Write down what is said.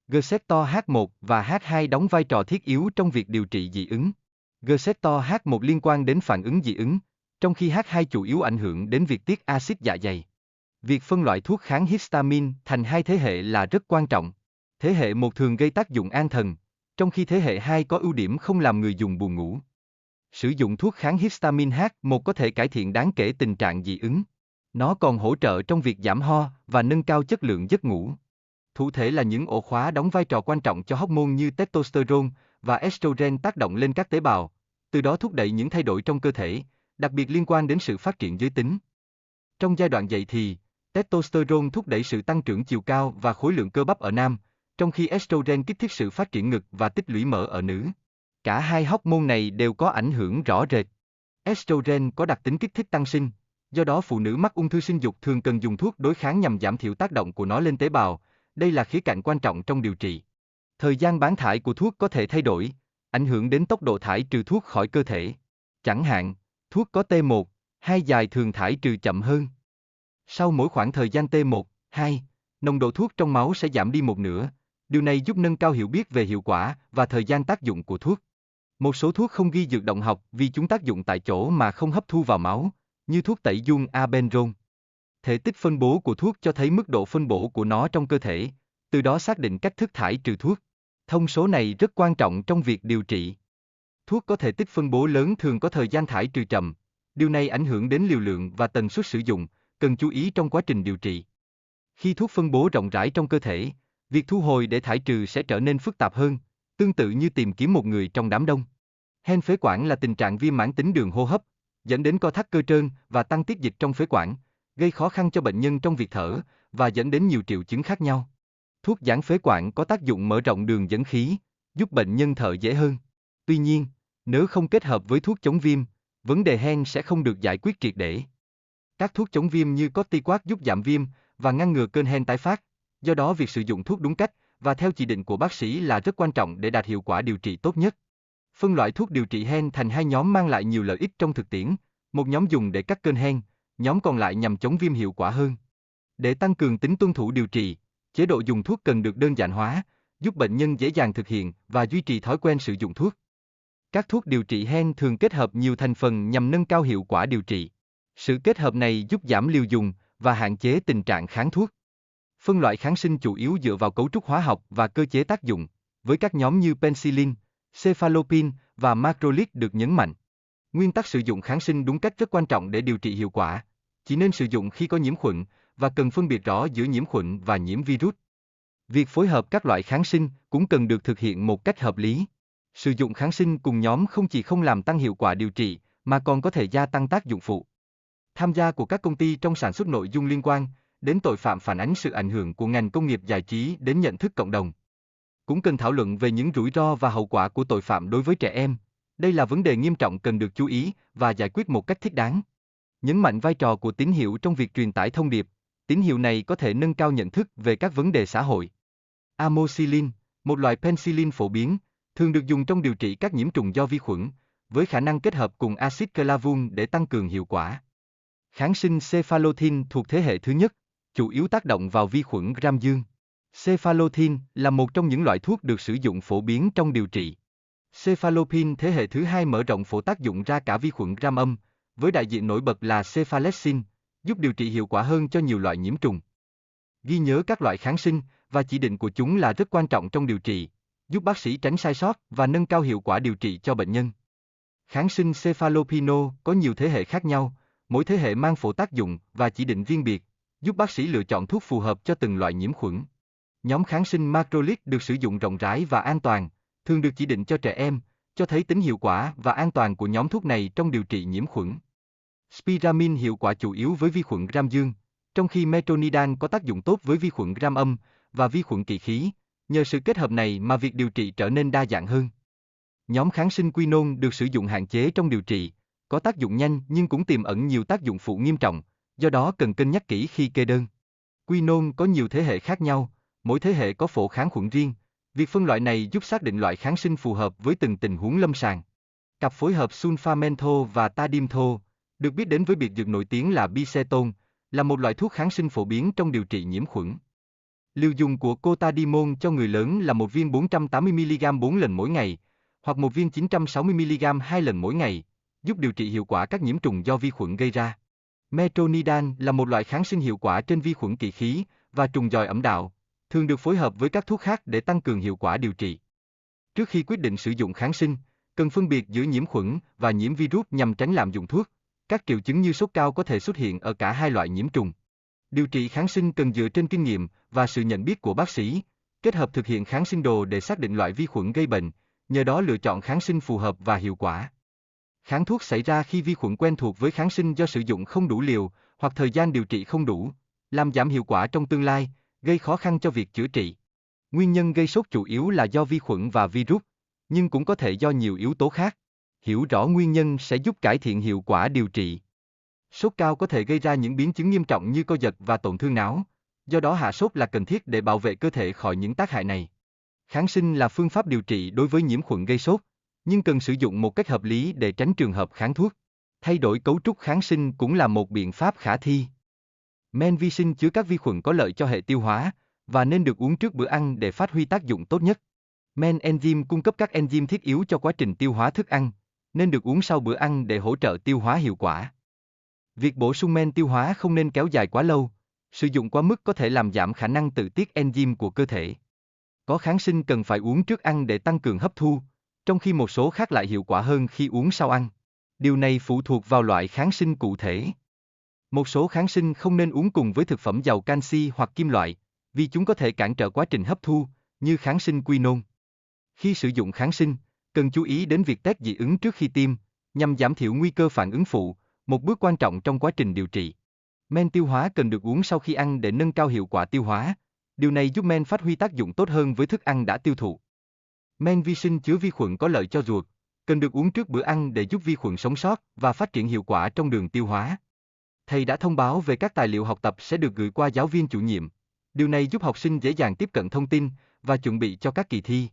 Receptor H1 và H2 đóng vai trò thiết yếu trong việc điều trị dị ứng. Receptor H1 liên quan đến phản ứng dị ứng, trong khi H2 chủ yếu ảnh hưởng đến việc tiết axit dạ dày. Việc phân loại thuốc kháng histamine thành hai thế hệ là rất quan trọng. Thế hệ 1 thường gây tác dụng an thần, trong khi thế hệ 2 có ưu điểm không làm người dùng buồn ngủ. Sử dụng thuốc kháng histamine H1 có thể cải thiện đáng kể tình trạng dị ứng. Nó còn hỗ trợ trong việc giảm ho và nâng cao chất lượng giấc ngủ. Thụ thể là những ổ khóa đóng vai trò quan trọng cho hormone như testosterone và estrogen tác động lên các tế bào, từ đó thúc đẩy những thay đổi trong cơ thể, đặc biệt liên quan đến sự phát triển giới tính. Trong giai đoạn dậy thì, testosterone thúc đẩy sự tăng trưởng chiều cao và khối lượng cơ bắp ở nam, trong khi estrogen kích thích sự phát triển ngực và tích lũy mỡ ở nữ. Cả hai hormone này đều có ảnh hưởng rõ rệt. Estrogen có đặc tính kích thích tăng sinh, do đó phụ nữ mắc ung thư sinh dục thường cần dùng thuốc đối kháng nhằm giảm thiểu tác động của nó lên tế bào. Đây là khía cạnh quan trọng trong điều trị. Thời gian bán thải của thuốc có thể thay đổi, ảnh hưởng đến tốc độ thải trừ thuốc khỏi cơ thể. Chẳng hạn, thuốc có T1, 2 dài thường thải trừ chậm hơn. Sau mỗi khoảng thời gian T1, 2, nồng độ thuốc trong máu sẽ giảm đi một nửa. Điều này giúp nâng cao hiểu biết về hiệu quả và thời gian tác dụng của thuốc. Một số thuốc không ghi dược động học vì chúng tác dụng tại chỗ mà không hấp thu vào máu, như thuốc tẩy giun Abenron. Thể tích phân bố của thuốc cho thấy mức độ phân bổ của nó trong cơ thể, từ đó xác định cách thức thải trừ thuốc. Thông số này rất quan trọng trong việc điều trị. Thuốc có thể tích phân bố lớn thường có thời gian thải trừ chậm, điều này ảnh hưởng đến liều lượng và tần suất sử dụng, cần chú ý trong quá trình điều trị. Khi thuốc phân bố rộng rãi trong cơ thể, việc thu hồi để thải trừ sẽ trở nên phức tạp hơn, tương tự như tìm kiếm một người trong đám đông. Hen phế quản là tình trạng viêm mãn tính đường hô hấp, dẫn đến co thắt cơ trơn và tăng tiết dịch trong phế quản, gây khó khăn cho bệnh nhân trong việc thở và dẫn đến nhiều triệu chứng khác nhau. Thuốc giãn phế quản có tác dụng mở rộng đường dẫn khí, giúp bệnh nhân thở dễ hơn. Tuy nhiên, nếu không kết hợp với thuốc chống viêm, vấn đề hen sẽ không được giải quyết triệt để. Các thuốc chống viêm như corticoid giúp giảm viêm và ngăn ngừa cơn hen tái phát, do đó việc sử dụng thuốc đúng cách và theo chỉ định của bác sĩ là rất quan trọng để đạt hiệu quả điều trị tốt nhất. Phân loại thuốc điều trị hen thành hai nhóm mang lại nhiều lợi ích trong thực tiễn, một nhóm dùng để cắt cơn hen, nhóm còn lại nhằm chống viêm hiệu quả hơn. Để tăng cường tính tuân thủ điều trị, chế độ dùng thuốc cần được đơn giản hóa, giúp bệnh nhân dễ dàng thực hiện và duy trì thói quen sử dụng thuốc. Các thuốc điều trị hen thường kết hợp nhiều thành phần nhằm nâng cao hiệu quả điều trị. Sự kết hợp này giúp giảm liều dùng và hạn chế tình trạng kháng thuốc. Phân loại kháng sinh chủ yếu dựa vào cấu trúc hóa học và cơ chế tác dụng, với các nhóm như penicillin, cefalopin và macrolide được nhấn mạnh. Nguyên tắc sử dụng kháng sinh đúng cách rất quan trọng để điều trị hiệu quả. Chỉ nên sử dụng khi có nhiễm khuẩn và cần phân biệt rõ giữa nhiễm khuẩn và nhiễm virus. Việc phối hợp các loại kháng sinh cũng cần được thực hiện một cách hợp lý. Sử dụng kháng sinh cùng nhóm không chỉ không làm tăng hiệu quả điều trị, mà còn có thể gia tăng tác dụng phụ. Tham gia của các công ty trong sản xuất nội dung liên quan đến tội phạm phản ánh sự ảnh hưởng của ngành công nghiệp giải trí đến nhận thức cộng đồng. Cũng cần thảo luận về những rủi ro và hậu quả của tội phạm đối với trẻ em. Đây là vấn đề nghiêm trọng cần được chú ý và giải quyết một cách thích đáng. Nhấn mạnh vai trò của tín hiệu trong việc truyền tải thông điệp, tín hiệu này có thể nâng cao nhận thức về các vấn đề xã hội. Amoxicillin, một loại penicillin phổ biến, thường được dùng trong điều trị các nhiễm trùng do vi khuẩn, với khả năng kết hợp cùng axit clavulanic để tăng cường hiệu quả. Kháng sinh cefalothin thuộc thế hệ thứ nhất, chủ yếu tác động vào vi khuẩn Gram dương. Cefalothin là một trong những loại thuốc được sử dụng phổ biến trong điều trị. Cefalopin thế hệ thứ hai mở rộng phổ tác dụng ra cả vi khuẩn Gram âm, với đại diện nổi bật là cefalexin, giúp điều trị hiệu quả hơn cho nhiều loại nhiễm trùng. Ghi nhớ các loại kháng sinh và chỉ định của chúng là rất quan trọng trong điều trị, giúp bác sĩ tránh sai sót và nâng cao hiệu quả điều trị cho bệnh nhân. Kháng sinh cefalopino có nhiều thế hệ khác nhau, mỗi thế hệ mang phổ tác dụng và chỉ định riêng biệt, giúp bác sĩ lựa chọn thuốc phù hợp cho từng loại nhiễm khuẩn. Nhóm kháng sinh macrolide được sử dụng rộng rãi và an toàn, thường được chỉ định cho trẻ em, cho thấy tính hiệu quả và an toàn của nhóm thuốc này trong điều trị nhiễm khuẩn. Spiramine hiệu quả chủ yếu với vi khuẩn Gram dương, trong khi metronidazole có tác dụng tốt với vi khuẩn Gram âm và vi khuẩn kỵ khí. Nhờ sự kết hợp này mà việc điều trị trở nên đa dạng hơn. Nhóm kháng sinh quinone được sử dụng hạn chế trong điều trị, có tác dụng nhanh nhưng cũng tiềm ẩn nhiều tác dụng phụ nghiêm trọng, do đó cần cân nhắc kỹ khi kê đơn. Quinone có nhiều thế hệ khác nhau, mỗi thế hệ có phổ kháng khuẩn riêng. Việc phân loại này giúp xác định loại kháng sinh phù hợp với từng tình huống lâm sàng. Cặp phối hợp sulfametho và tadimtho, được biết đến với biệt dược nổi tiếng là biceton, là một loại thuốc kháng sinh phổ biến trong điều trị nhiễm khuẩn. Liều dùng của Cotadimon cho người lớn là một viên 480mg 4 lần mỗi ngày, hoặc một viên 960mg 2 lần mỗi ngày, giúp điều trị hiệu quả các nhiễm trùng do vi khuẩn gây ra. Metronidazole là một loại kháng sinh hiệu quả trên vi khuẩn kỵ khí và trùng giòi ẩm đạo, thường được phối hợp với các thuốc khác để tăng cường hiệu quả điều trị. Trước khi quyết định sử dụng kháng sinh, cần phân biệt giữa nhiễm khuẩn và nhiễm virus nhằm tránh lạm dụng thuốc. Các triệu chứng như sốt cao có thể xuất hiện ở cả hai loại nhiễm trùng. Điều trị kháng sinh cần dựa trên kinh nghiệm và sự nhận biết của bác sĩ, kết hợp thực hiện kháng sinh đồ để xác định loại vi khuẩn gây bệnh, nhờ đó lựa chọn kháng sinh phù hợp và hiệu quả. Kháng thuốc xảy ra khi vi khuẩn quen thuộc với kháng sinh do sử dụng không đủ liều, hoặc thời gian điều trị không đủ, làm giảm hiệu quả trong tương lai, gây khó khăn cho việc chữa trị. Nguyên nhân gây sốt chủ yếu là do vi khuẩn và virus, nhưng cũng có thể do nhiều yếu tố khác. Hiểu rõ nguyên nhân sẽ giúp cải thiện hiệu quả điều trị. Sốt cao có thể gây ra những biến chứng nghiêm trọng như co giật và tổn thương não, do đó hạ sốt là cần thiết để bảo vệ cơ thể khỏi những tác hại này. Kháng sinh là phương pháp điều trị đối với nhiễm khuẩn gây sốt, nhưng cần sử dụng một cách hợp lý để tránh trường hợp kháng thuốc. Thay đổi cấu trúc kháng sinh cũng là một biện pháp khả thi. Men vi sinh chứa các vi khuẩn có lợi cho hệ tiêu hóa, và nên được uống trước bữa ăn để phát huy tác dụng tốt nhất. Men enzyme cung cấp các enzyme thiết yếu cho quá trình tiêu hóa thức ăn, nên được uống sau bữa ăn để hỗ trợ tiêu hóa hiệu quả. Việc bổ sung men tiêu hóa không nên kéo dài quá lâu, sử dụng quá mức có thể làm giảm khả năng tự tiết enzyme của cơ thể. Có kháng sinh cần phải uống trước ăn để tăng cường hấp thu, trong khi một số khác lại hiệu quả hơn khi uống sau ăn. Điều này phụ thuộc vào loại kháng sinh cụ thể. Một số kháng sinh không nên uống cùng với thực phẩm giàu canxi hoặc kim loại, vì chúng có thể cản trở quá trình hấp thu, như kháng sinh quinone. Khi sử dụng kháng sinh, cần chú ý đến việc test dị ứng trước khi tiêm, nhằm giảm thiểu nguy cơ phản ứng phụ, một bước quan trọng trong quá trình điều trị. Men tiêu hóa cần được uống sau khi ăn để nâng cao hiệu quả tiêu hóa. Điều này giúp men phát huy tác dụng tốt hơn với thức ăn đã tiêu thụ. Men vi sinh chứa vi khuẩn có lợi cho ruột, cần được uống trước bữa ăn để giúp vi khuẩn sống sót và phát triển hiệu quả trong đường tiêu hóa. Thầy đã thông báo về các tài liệu học tập sẽ được gửi qua giáo viên chủ nhiệm. Điều này giúp học sinh dễ dàng tiếp cận thông tin và chuẩn bị cho các kỳ thi.